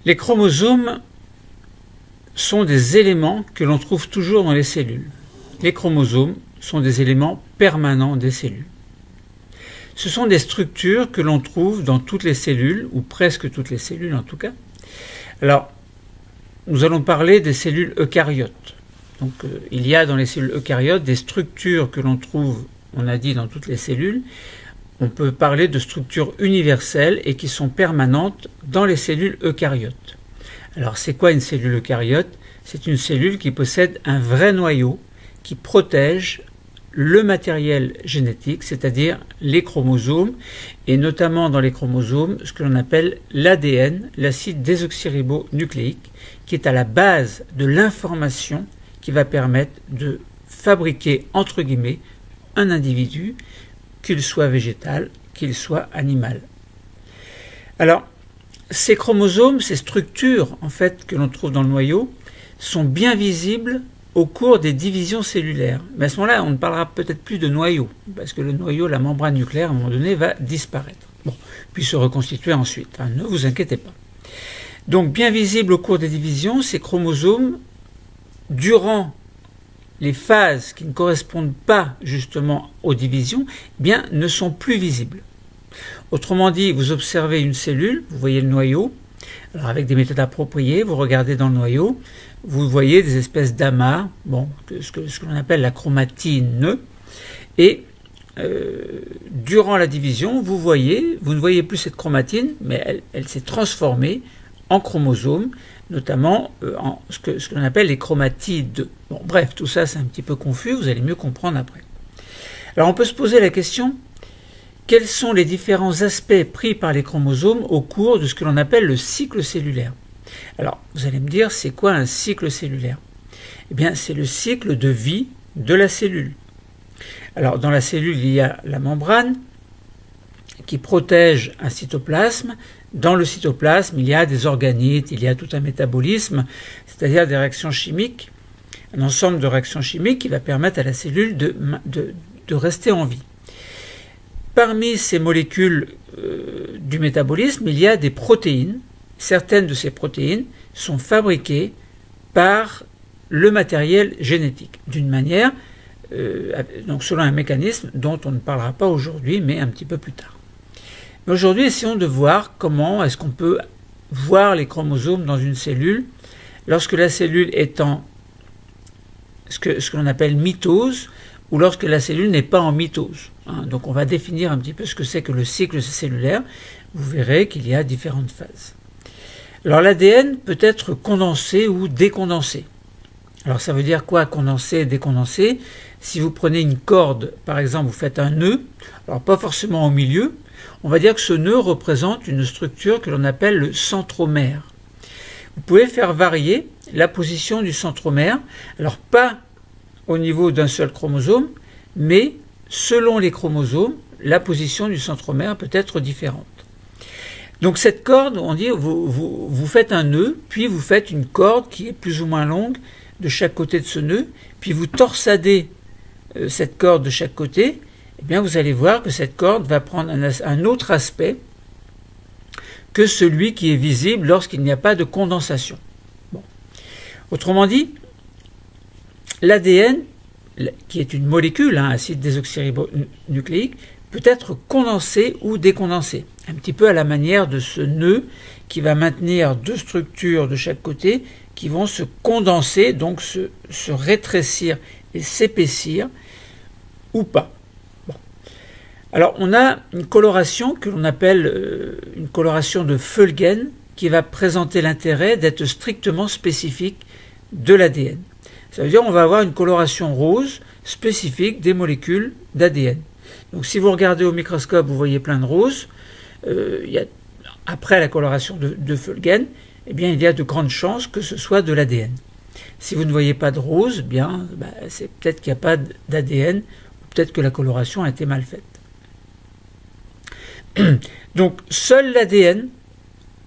Les chromosomes sont des éléments que l'on trouve toujours dans les cellules. Les chromosomes sont des éléments permanents des cellules. Ce sont des structures que l'on trouve dans toutes les cellules, ou presque toutes les cellules en tout cas. Alors, nous allons parler des cellules eucaryotes. Donc, il y a dans les cellules eucaryotes des structures que l'on trouve, on a dit, dans toutes les cellules. On peut parler de structures universelles et qui sont permanentes dans les cellules eucaryotes. Alors, c'est quoi une cellule eucaryote? C'est une cellule qui possède un vrai noyau qui protège le matériel génétique, c'est-à-dire les chromosomes, et notamment dans les chromosomes, ce que l'on appelle l'ADN, l'acide désoxyribonucléique, qui est à la base de l'information qui va permettre de fabriquer, entre guillemets, un individu, qu'il soit végétal, qu'il soit animal. Alors, ces chromosomes, ces structures, en fait, que l'on trouve dans le noyau, sont bien visibles au cours des divisions cellulaires. Mais à ce moment-là, on ne parlera peut-être plus de noyau, parce que le noyau, la membrane nucléaire, à un moment donné, va disparaître. Bon, puis se reconstituer ensuite, hein, ne vous inquiétez pas. Donc, bien visibles au cours des divisions, ces chromosomes, durant les phases qui ne correspondent pas justement aux divisions, eh bien, ne sont plus visibles. Autrement dit, vous observez une cellule, vous voyez le noyau, alors avec des méthodes appropriées, vous regardez dans le noyau, vous voyez des espèces d'amas, bon, ce que l'on appelle la chromatine, et durant la division, vous ne voyez plus cette chromatine, mais elle s'est transformée en chromosomes, notamment en ce que l'on appelle les chromatides. Bon, bref, tout ça c'est un petit peu confus, vous allez mieux comprendre après. Alors on peut se poser la question, quels sont les différents aspects pris par les chromosomes au cours de ce que l'on appelle le cycle cellulaire? Alors, vous allez me dire, c'est quoi un cycle cellulaire? Eh bien, c'est le cycle de vie de la cellule. Alors, dans la cellule, il y a la membrane qui protège un cytoplasme. Dans le cytoplasme, il y a des organites, il y a tout un métabolisme, c'est-à-dire des réactions chimiques, un ensemble de réactions chimiques qui va permettre à la cellule de rester en vie. Parmi ces molécules du métabolisme, il y a des protéines. Certaines de ces protéines sont fabriquées par le matériel génétique, d'une manière, donc selon un mécanisme dont on ne parlera pas aujourd'hui, mais un petit peu plus tard. Mais aujourd'hui, essayons de voir comment est-ce qu'on peut voir les chromosomes dans une cellule lorsque la cellule est en ce que l'on appelle mitose, ou lorsque la cellule n'est pas en mitose. Donc on va définir un petit peu ce que c'est que le cycle cellulaire. Vous verrez qu'il y a différentes phases. Alors l'ADN peut être condensé ou décondensé. Alors ça veut dire quoi, condensé et décondensé? Si vous prenez une corde, par exemple, vous faites un nœud, alors pas forcément au milieu, on va dire que ce nœud représente une structure que l'on appelle le centromère. Vous pouvez faire varier la position du centromère, alors pas au niveau d'un seul chromosome, mais selon les chromosomes, la position du centromère peut être différente. Donc cette corde, on dit, vous faites un nœud, puis vous faites une corde qui est plus ou moins longue de chaque côté de ce nœud, puis vous torsadez cette corde de chaque côté, eh bien vous allez voir que cette corde va prendre un autre aspect que celui qui est visible lorsqu'il n'y a pas de condensation. Bon. Autrement dit, l'ADN, qui est une molécule, acide désoxyribonucléique, peut être condensé ou décondensé, un petit peu à la manière de ce nœud qui va maintenir deux structures de chaque côté qui vont se condenser, donc se rétrécir et s'épaissir, ou pas. Bon. Alors on a une coloration que l'on appelle une coloration de Feulgen qui va présenter l'intérêt d'être strictement spécifique de l'ADN. Ça veut dire qu'on va avoir une coloration rose spécifique des molécules d'ADN. Donc si vous regardez au microscope, vous voyez plein de roses. Après la coloration de Feulgen, eh bien, il y a de grandes chances que ce soit de l'ADN. Si vous ne voyez pas de rose, eh bien, c'est peut-être qu'il n'y a pas d'ADN, ou peut-être que la coloration a été mal faite. Donc seul l'ADN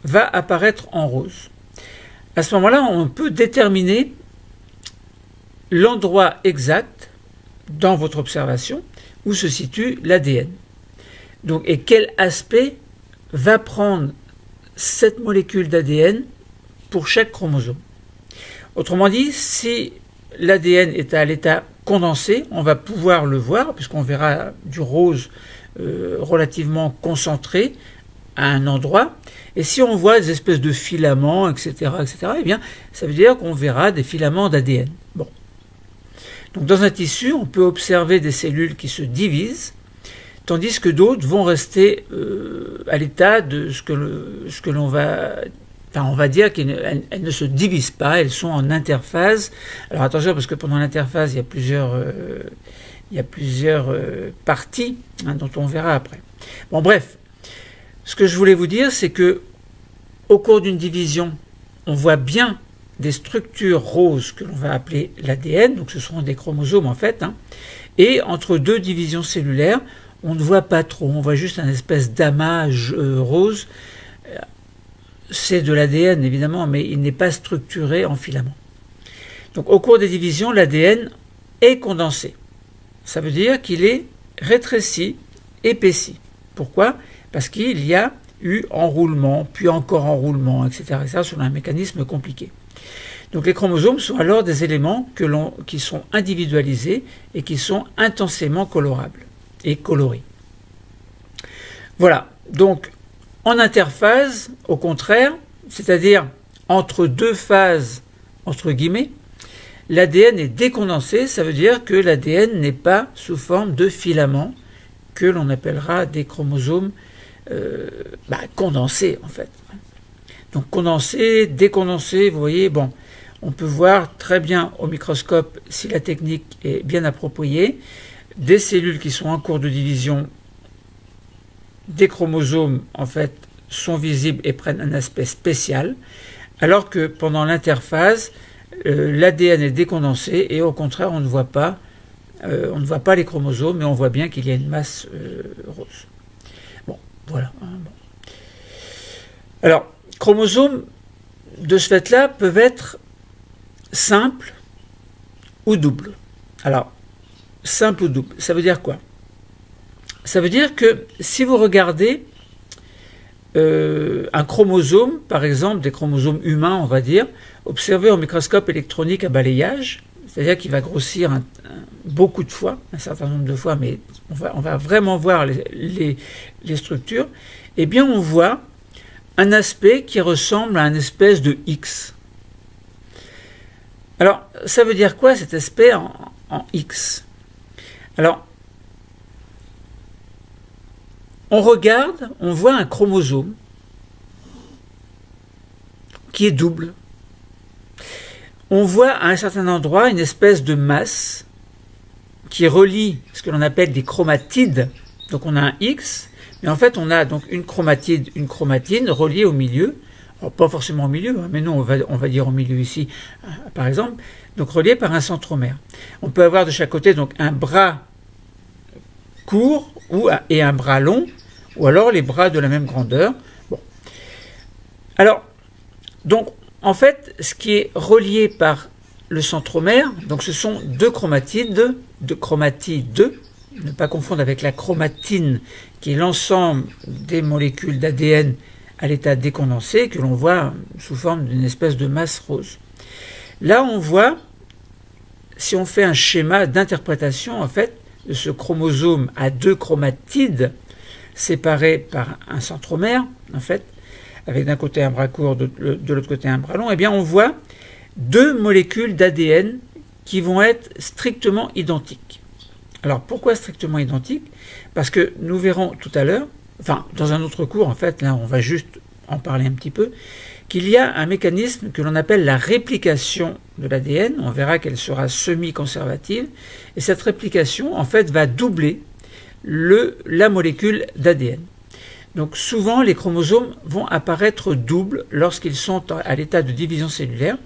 va apparaître en rose. À ce moment-là, on peut déterminer l'endroit exact dans votre observation où se situe l'ADN. Donc, et quel aspect va prendre cette molécule d'ADN pour chaque chromosome. Autrement dit, si l'ADN est à l'état condensé, on va pouvoir le voir, puisqu'on verra du rose relativement concentré à un endroit. Et si on voit des espèces de filaments, etc., eh bien, ça veut dire qu'on verra des filaments d'ADN. Bon. Donc, dans un tissu, on peut observer des cellules qui se divisent, tandis que d'autres vont rester à l'état de ce que l'on va... Enfin, on va dire qu'elles ne se divisent pas, elles sont en interphase. Alors attention, parce que pendant l'interphase, il y a plusieurs parties dont on verra après. Bon, bref, ce que je voulais vous dire, c'est que au cours d'une division, on voit bien des structures roses que l'on va appeler l'ADN, donc ce seront des chromosomes en fait, et entre deux divisions cellulaires, on ne voit pas trop, on voit juste un espèce d'amas rose. C'est de l'ADN évidemment, mais il n'est pas structuré en filaments. Donc au cours des divisions, l'ADN est condensé. Ça veut dire qu'il est rétréci, épaissi. Pourquoi? Parce qu'il y a eu enroulement, puis encore enroulement, etc. Et ça, selon un mécanisme compliqué. Donc les chromosomes sont alors des éléments qui sont individualisés et qui sont intensément colorables et colorés. Voilà, donc en interphase, au contraire, c'est-à-dire entre deux phases, entre guillemets, l'ADN est décondensé, ça veut dire que l'ADN n'est pas sous forme de filaments que l'on appellera des chromosomes condensés en fait. Donc condensé, décondensé, vous voyez, bon, on peut voir très bien au microscope, si la technique est bien appropriée, des cellules qui sont en cours de division, des chromosomes en fait sont visibles et prennent un aspect spécial, alors que pendant l'interphase, l'ADN est décondensé et au contraire on ne voit pas les chromosomes, mais on voit bien qu'il y a une masse rose. Bon, voilà. Bon. Alors, chromosomes de ce fait-là peuvent être simples ou doubles. Alors, simple ou double, ça veut dire quoi? Ça veut dire que si vous regardez un chromosome, par exemple des chromosomes humains, on va dire, observé au microscope électronique à balayage, c'est-à-dire qu'il va grossir beaucoup de fois, un certain nombre de fois, mais on va vraiment voir les structures, eh bien on voit un aspect qui ressemble à une espèce de X. Alors, ça veut dire quoi cet aspect en X? Alors, on regarde, on voit un chromosome qui est double. On voit à un certain endroit une espèce de masse qui relie ce que l'on appelle des chromatides. Donc on a un X, mais en fait on a donc une chromatine reliée au milieu. Alors, pas forcément au milieu, mais non, on va dire au milieu ici, par exemple, donc reliée par un centromère. On peut avoir de chaque côté donc un bras court et un bras long, ou alors les bras de la même grandeur. Bon. Alors, donc, en fait, ce qui est relié par le centromère, donc ce sont deux chromatides, ne pas confondre avec la chromatine, qui est l'ensemble des molécules d'ADN à l'état décondensé, que l'on voit sous forme d'une espèce de masse rose. Là, on voit, si on fait un schéma d'interprétation, en fait, de ce chromosome à deux chromatides séparés par un centromère, en fait, avec d'un côté un bras court, de l'autre côté un bras long, eh bien on voit deux molécules d'ADN qui vont être strictement identiques. Alors pourquoi strictement identiques? Parce que nous verrons tout à l'heure, enfin dans un autre cours en fait, là on va juste en parler un petit peu, qu'il y a un mécanisme que l'on appelle la réplication de l'ADN. On verra qu'elle sera semi-conservative, et cette réplication en fait va doubler la molécule d'ADN. Donc souvent les chromosomes vont apparaître doubles lorsqu'ils sont à l'état de division cellulaire,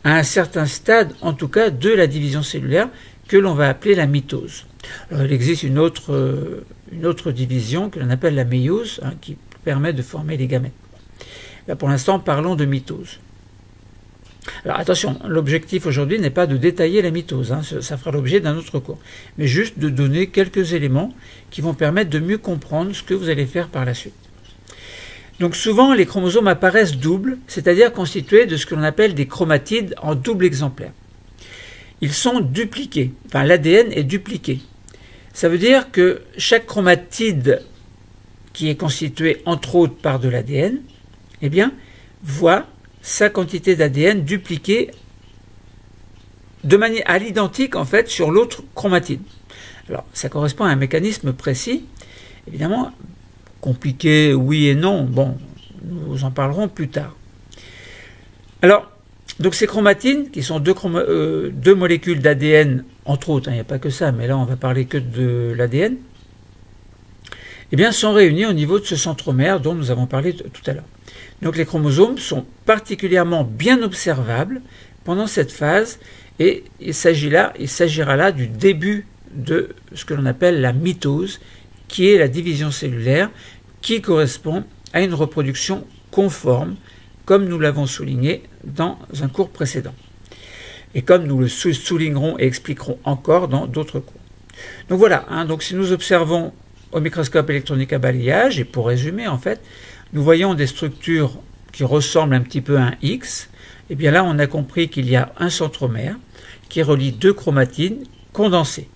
à un certain stade en tout cas de la division cellulaire que l'on va appeler la mitose. Alors, il existe une autre division que l'on appelle la méiose, qui permet de former les gamètes. Là pour l'instant parlons de mitose. Alors attention, l'objectif aujourd'hui n'est pas de détailler la mitose, ça fera l'objet d'un autre cours, mais juste de donner quelques éléments qui vont permettre de mieux comprendre ce que vous allez faire par la suite. Donc souvent, les chromosomes apparaissent doubles, c'est-à-dire constitués de ce que l'on appelle des chromatides en double exemplaire. Ils sont dupliqués, enfin l'ADN est dupliqué. Ça veut dire que chaque chromatide qui est constitué entre autres par de l'ADN, eh bien, voit sa quantité d'ADN dupliquée de manière à l'identique en fait sur l'autre chromatide. Alors, ça correspond à un mécanisme précis, évidemment compliqué, oui et non. Bon, nous en parlerons plus tard. Alors, donc ces chromatines, qui sont deux molécules d'ADN, entre autres, il n'y a pas que ça, mais là on va parler que de l'ADN, eh bien, sont réunies au niveau de ce centromère dont nous avons parlé tout à l'heure. Donc les chromosomes sont particulièrement bien observables pendant cette phase et il s'agira là du début de ce que l'on appelle la mitose, qui est la division cellulaire, qui correspond à une reproduction conforme, comme nous l'avons souligné dans un cours précédent. Et comme nous le soulignerons et expliquerons encore dans d'autres cours. Donc voilà, donc si nous observons au microscope électronique à balayage, et pour résumer en fait, nous voyons des structures qui ressemblent un petit peu à un X, et bien là on a compris qu'il y a un centromère qui relie deux chromatines condensées.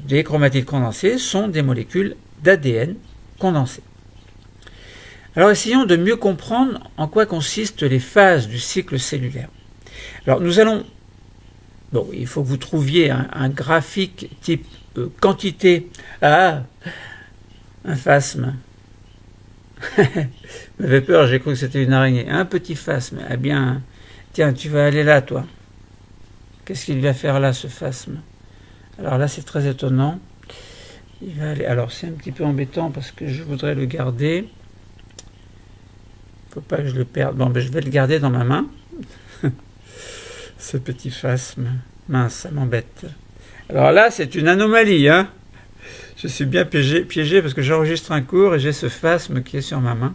Les chromatides condensées sont des molécules d'ADN condensées. Alors essayons de mieux comprendre en quoi consistent les phases du cycle cellulaire. Alors nous allons... Bon, il faut que vous trouviez un graphique type quantité... Ah, un phasme. J'avais peur, j'ai cru que c'était une araignée. Un petit phasme. Eh bien, tiens, tu vas aller là, toi. Qu'est-ce qu'il va faire là, ce phasme? Alors là, c'est très étonnant. Il va aller... Alors, c'est un petit peu embêtant parce que je voudrais le garder. Faut pas que je le perde. Bon, ben, je vais le garder dans ma main. Ce petit phasme. Mince, ça m'embête. Alors là, c'est une anomalie, hein. Je suis bien piégé parce que j'enregistre un cours et j'ai ce phasme qui est sur ma main.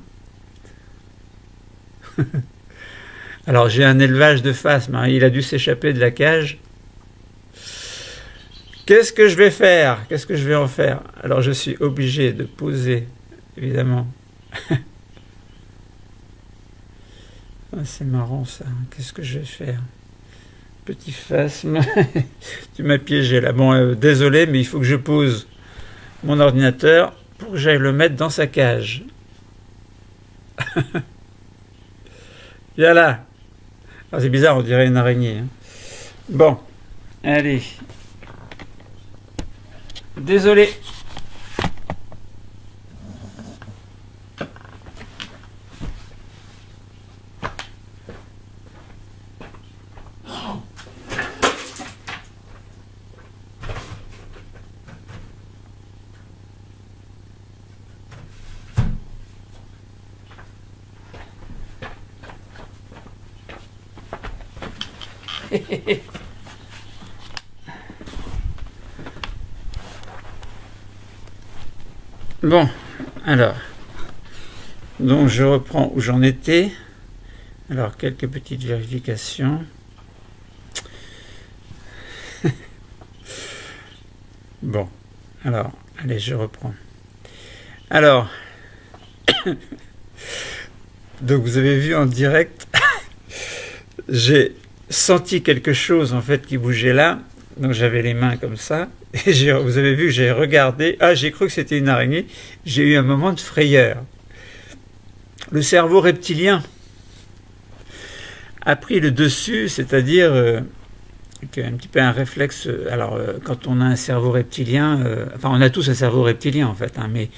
Alors, j'ai un élevage de phasmes. Hein. Il a dû s'échapper de la cage. Qu'est-ce que je vais faire? Qu'est-ce que je vais en faire? Alors, je suis obligé de poser, évidemment. Ah, c'est marrant, ça. Qu'est-ce que je vais faire? Petit phasme. Tu m'as piégé, là. Bon, désolé, mais il faut que je pose mon ordinateur pour que j'aille le mettre dans sa cage. Viens là. Ah, c'est bizarre, on dirait une araignée. Hein. Bon, allez. Désolé. Bon, alors, donc je reprends où j'en étais. Alors, quelques petites vérifications. Bon, alors, allez, je reprends. Alors, donc vous avez vu en direct, j'ai senti quelque chose en fait qui bougeait là. Donc j'avais les mains comme ça. Et vous avez vu, j'ai regardé. Ah, j'ai cru que c'était une araignée. J'ai eu un moment de frayeur. Le cerveau reptilien a pris le dessus, c'est-à-dire un petit peu un réflexe. Alors, quand on a un cerveau reptilien, enfin, on a tous un cerveau reptilien en fait, hein, mais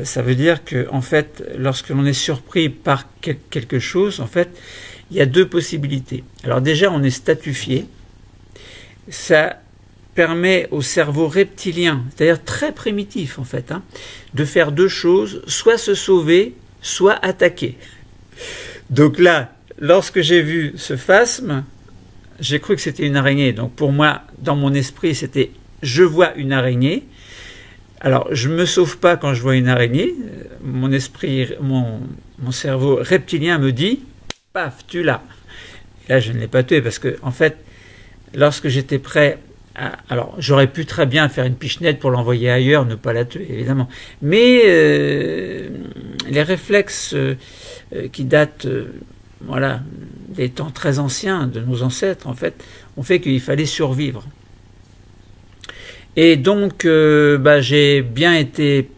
ça veut dire que en fait, lorsque l'on est surpris par quelque chose, en fait, il y a deux possibilités. Alors déjà, on est statufié. Ça permet au cerveau reptilien, c'est-à-dire très primitif en fait, hein, de faire deux choses, soit se sauver, soit attaquer. Donc là, lorsque j'ai vu ce phasme, j'ai cru que c'était une araignée. Donc pour moi, dans mon esprit, c'était « je vois une araignée ». Alors, je ne me sauve pas quand je vois une araignée. Mon esprit, mon cerveau reptilien me dit « paf, tu l'as ». Là, je ne l'ai pas tué parce que, en fait, lorsque j'étais prêt à... Alors, j'aurais pu très bien faire une pichenette pour l'envoyer ailleurs, ne pas la tuer, évidemment. Mais les réflexes qui datent voilà, des temps très anciens de nos ancêtres, en fait, ont fait qu'il fallait survivre. Et donc, j'ai bien été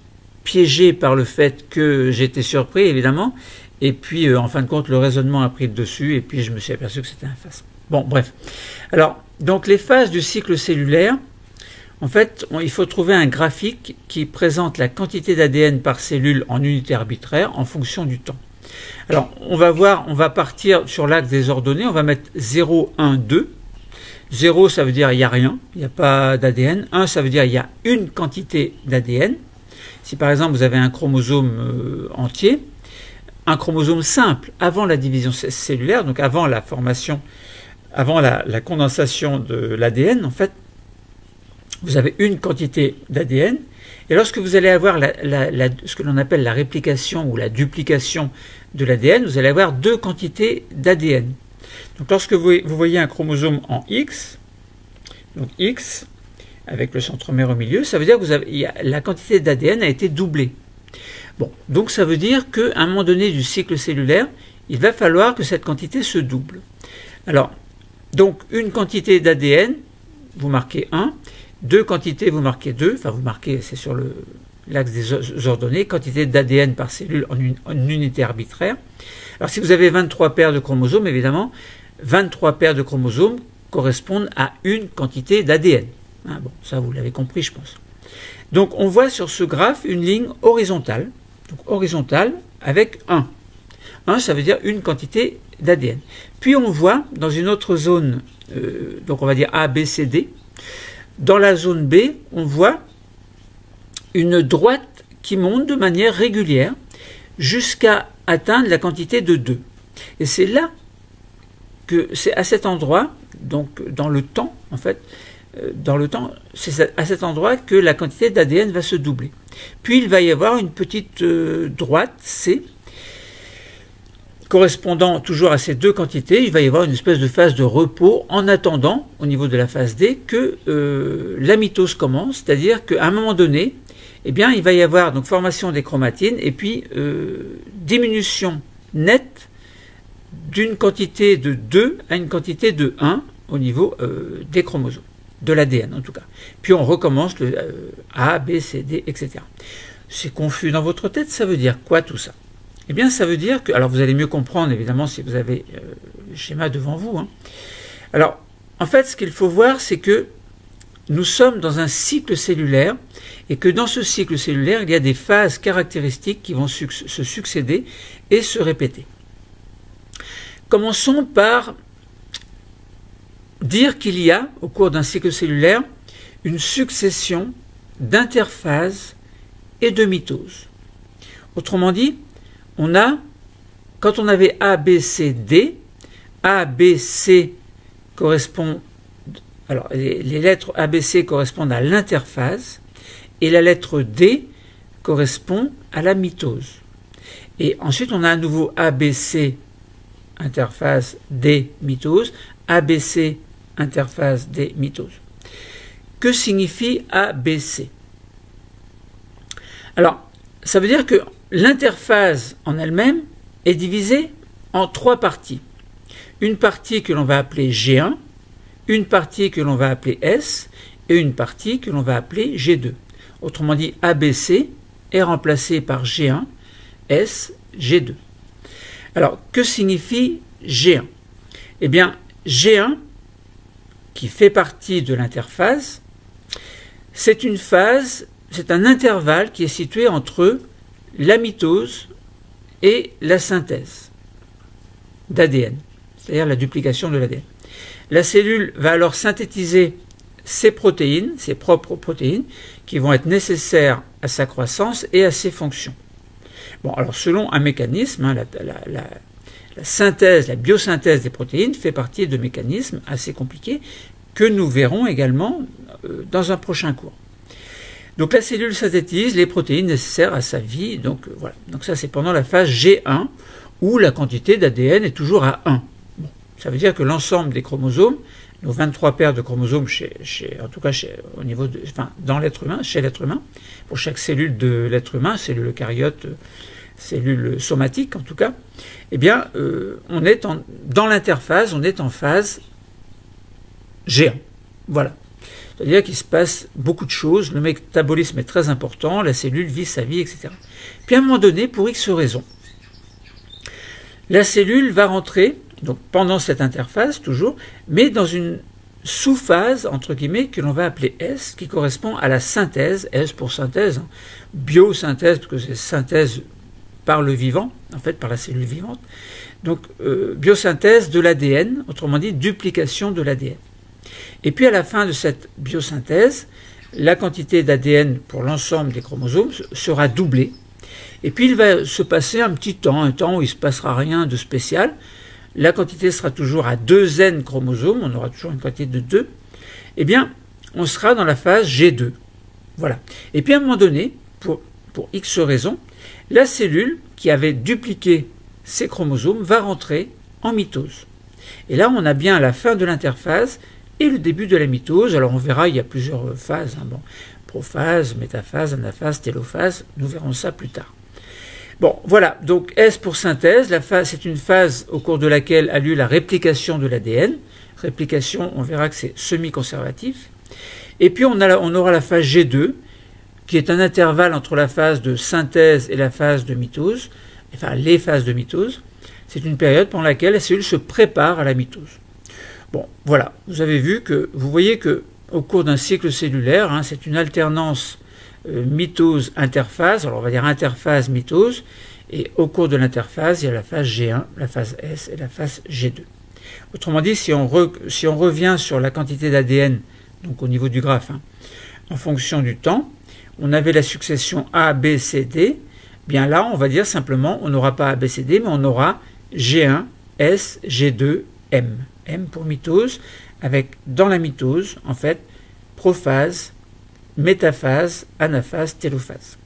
piégé par le fait que j'étais surpris, évidemment, et puis, en fin de compte, le raisonnement a pris le dessus, et puis je me suis aperçu que c'était un phase. Bon, bref. Alors, donc les phases du cycle cellulaire, en fait, il faut trouver un graphique qui présente la quantité d'ADN par cellule en unité arbitraire en fonction du temps. Alors, on va partir sur l'axe des ordonnées, on va mettre 0, 1, 2. 0, ça veut dire il n'y a rien, il n'y a pas d'ADN. 1, ça veut dire il y a une quantité d'ADN. Si par exemple vous avez un chromosome entier, un chromosome simple avant la division cellulaire, donc avant la formation, avant la condensation de l'ADN, en fait, vous avez une quantité d'ADN. Et lorsque vous allez avoir ce que l'on appelle la réplication ou la duplication de l'ADN, vous allez avoir deux quantités d'ADN. Donc lorsque vous voyez un chromosome en X, donc X, avec le centromère au milieu, ça veut dire que la quantité d'ADN a été doublée. Bon, donc ça veut dire qu'à un moment donné du cycle cellulaire, il va falloir que cette quantité se double. Alors, donc une quantité d'ADN, vous marquez 1, deux quantités, vous marquez 2, enfin vous marquez, c'est sur l'axe des ordonnées, quantité d'ADN par cellule en unité arbitraire. Alors si vous avez 23 paires de chromosomes, évidemment, 23 paires de chromosomes correspondent à une quantité d'ADN. Hein, bon, ça vous l'avez compris, je pense. Donc on voit sur ce graphe une ligne horizontale, donc horizontale avec 1. 1, ça veut dire une quantité d'ADN. Puis on voit dans une autre zone, donc on va dire A, B, C, D, dans la zone B, on voit une droite qui monte de manière régulière jusqu'à atteindre la quantité de 2. Et c'est là que c'est à cet endroit, donc dans le temps, en fait, c'est à cet endroit que la quantité d'ADN va se doubler. Puis il va y avoir une petite droite C, correspondant toujours à ces deux quantités. Il va y avoir une espèce de phase de repos en attendant, au niveau de la phase D, que la mitose commence, c'est-à-dire qu'à un moment donné, eh bien, il va y avoir donc formation des chromatines et puis diminution nette d'une quantité de 2 à une quantité de 1 au niveau des chromosomes, de l'ADN en tout cas. Puis on recommence le A, B, C, D, etc. C'est confus dans votre tête, ça veut dire quoi tout ça? Eh bien, ça veut dire que, alors vous allez mieux comprendre évidemment si vous avez le schéma devant vous. Hein. Alors, en fait, ce qu'il faut voir, c'est que nous sommes dans un cycle cellulaire et que dans ce cycle cellulaire, il y a des phases caractéristiques qui vont se succéder et se répéter. Commençons par dire qu'il y a, au cours d'un cycle cellulaire, une succession d'interphases et de mitoses. Autrement dit, quand on avait A, B, C, D, A, B, C correspond, alors les lettres A, B, C correspondent à l'interphase et la lettre D correspond à la mitose. Et ensuite, on a à nouveau A, B, C, interphase D, mitose, A, B, C, interphase D, mitose. Que signifie A, B, C? Alors, ça veut dire que l'interphase en elle-même est divisée en trois parties. Une partie que l'on va appeler G1, une partie que l'on va appeler S et une partie que l'on va appeler G2. Autrement dit, ABC est remplacé par G1, S, G2. Alors, que signifie G1? Eh bien, G1, qui fait partie de l'interphase, c'est une phase, c'est un intervalle qui est situé entre la mitose et la synthèse d'ADN, c'est-à-dire la duplication de l'ADN. La cellule va alors synthétiser ses protéines, ses propres protéines, qui vont être nécessaires à sa croissance et à ses fonctions. Bon, alors selon un mécanisme, hein, la synthèse, la biosynthèse des protéines fait partie de mécanismes assez compliqués que nous verrons également dans un prochain cours. Donc la cellule synthétise les protéines nécessaires à sa vie. Donc voilà. Donc ça c'est pendant la phase G1 où la quantité d'ADN est toujours à 1. Bon. Ça veut dire que l'ensemble des chromosomes, nos 23 paires de chromosomes en tout cas au niveau dans l'être humain, chez l'être humain, pour chaque cellule de l'être humain, cellule eucaryote, cellules somatiques en tout cas, eh bien, on est dans l'interphase, on est en phase G1. Voilà. C'est-à-dire qu'il se passe beaucoup de choses, le métabolisme est très important, la cellule vit sa vie, etc. Puis à un moment donné, pour X raisons, la cellule va rentrer, donc pendant cette interphase toujours, mais dans une sous-phase, entre guillemets, que l'on va appeler S, qui correspond à la synthèse, S pour synthèse, hein, biosynthèse, parce que c'est synthèse par le vivant, en fait par la cellule vivante, donc biosynthèse de l'ADN, autrement dit duplication de l'ADN. Et puis à la fin de cette biosynthèse, la quantité d'ADN pour l'ensemble des chromosomes sera doublée. Et puis il va se passer un petit temps, un temps où il ne se passera rien de spécial. La quantité sera toujours à 2N chromosomes, on aura toujours une quantité de 2. Eh bien, on sera dans la phase G2. Voilà. Et puis à un moment donné, pour X raisons, la cellule qui avait dupliqué ses chromosomes va rentrer en mitose. Et là, on a bien la fin de l'interphase et le début de la mitose. Alors on verra, il y a plusieurs phases. Hein. Bon, prophase, métaphase, anaphase, télophase. Nous verrons ça plus tard. Bon, voilà. Donc S pour synthèse. C'est une phase au cours de laquelle a lieu la réplication de l'ADN. Réplication, on verra que c'est semi-conservatif. Et puis on aura la phase G2, qui est un intervalle entre la phase de synthèse et la phase de mitose, enfin les phases de mitose. C'est une période pendant laquelle la cellule se prépare à la mitose. Bon, voilà, vous voyez que au cours d'un cycle cellulaire, hein, c'est une alternance mitose-interphase, alors on va dire interphase-mitose, et au cours de l'interphase, il y a la phase G1, la phase S et la phase G2. Autrement dit, si on revient sur la quantité d'ADN, donc au niveau du graphe, hein, en fonction du temps, on avait la succession A, B, C, D, bien là, on va dire simplement, on n'aura pas A, B, C, D, mais on aura G1, S, G2, M. M pour mitose, avec dans la mitose, en fait, prophase, métaphase, anaphase, télophase.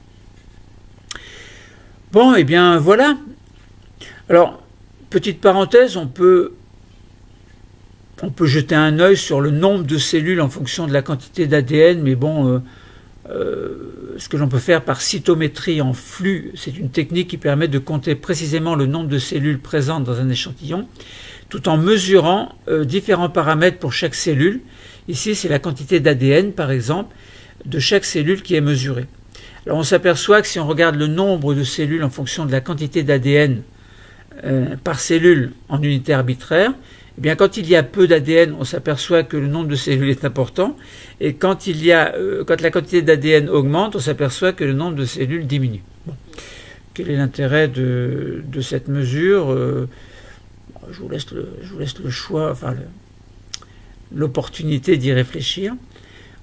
Bon, et bien voilà. Alors, petite parenthèse, on peut jeter un œil sur le nombre de cellules en fonction de la quantité d'ADN, mais bon, ce que l'on peut faire par cytométrie en flux, c'est une technique qui permet de compter précisément le nombre de cellules présentes dans un échantillon, tout en mesurant différents paramètres pour chaque cellule. Ici, c'est la quantité d'ADN, par exemple, de chaque cellule qui est mesurée. Alors, on s'aperçoit que si on regarde le nombre de cellules en fonction de la quantité d'ADN par cellule en unité arbitraire, eh bien, quand il y a peu d'ADN, on s'aperçoit que le nombre de cellules est important, et quand la quantité d'ADN augmente, on s'aperçoit que le nombre de cellules diminue. Bon. Quel est l'intérêt de cette mesure? Je vous laisse le choix, enfin l'opportunité d'y réfléchir.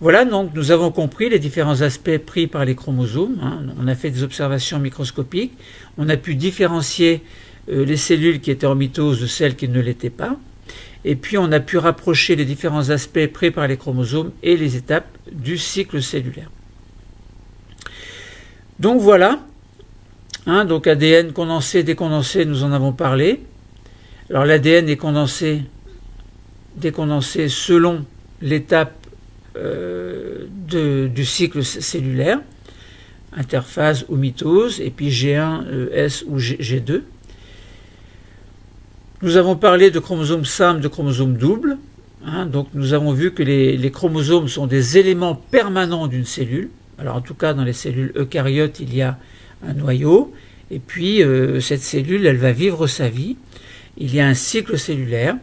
Voilà, donc nous avons compris les différents aspects pris par les chromosomes. Hein. On a fait des observations microscopiques. On a pu différencier les cellules qui étaient en mitose de celles qui ne l'étaient pas. Et puis on a pu rapprocher les différents aspects pris par les chromosomes et les étapes du cycle cellulaire. Donc voilà. Hein, donc ADN condensé, décondensé, nous en avons parlé. Alors l'ADN est décondensé selon l'étape du cycle cellulaire, interphase ou mitose, et puis G1, S ou G2. Nous avons parlé de chromosomes simples, de chromosomes doubles. Hein, donc nous avons vu que les chromosomes sont des éléments permanents d'une cellule. Alors en tout cas dans les cellules eucaryotes, il y a un noyau, et puis cette cellule, elle va vivre sa vie. Il y a un cycle cellulaire.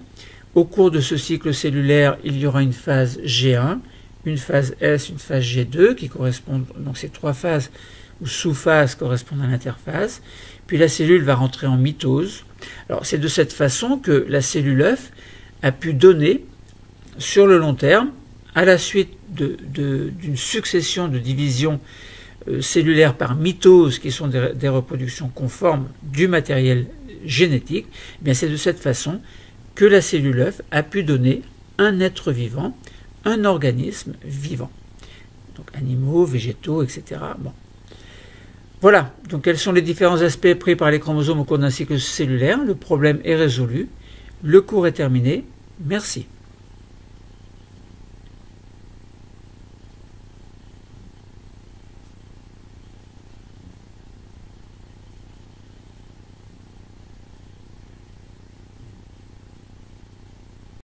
Au cours de ce cycle cellulaire, il y aura une phase G1, une phase S, une phase G2 qui correspondent, donc ces trois phases ou sous-phases correspondent à l'interphase. Puis la cellule va rentrer en mitose. Alors c'est de cette façon que la cellule œuf a pu donner sur le long terme, à la suite d'une succession de divisions cellulaires par mitose qui sont des reproductions conformes du matériel génétique, eh bien c'est de cette façon que la cellule œuf a pu donner un être vivant, un organisme vivant. Donc animaux, végétaux, etc. Bon. Voilà, donc quels sont les différents aspects pris par les chromosomes au cours d'un cycle cellulaire? Le problème est résolu, le cours est terminé, merci.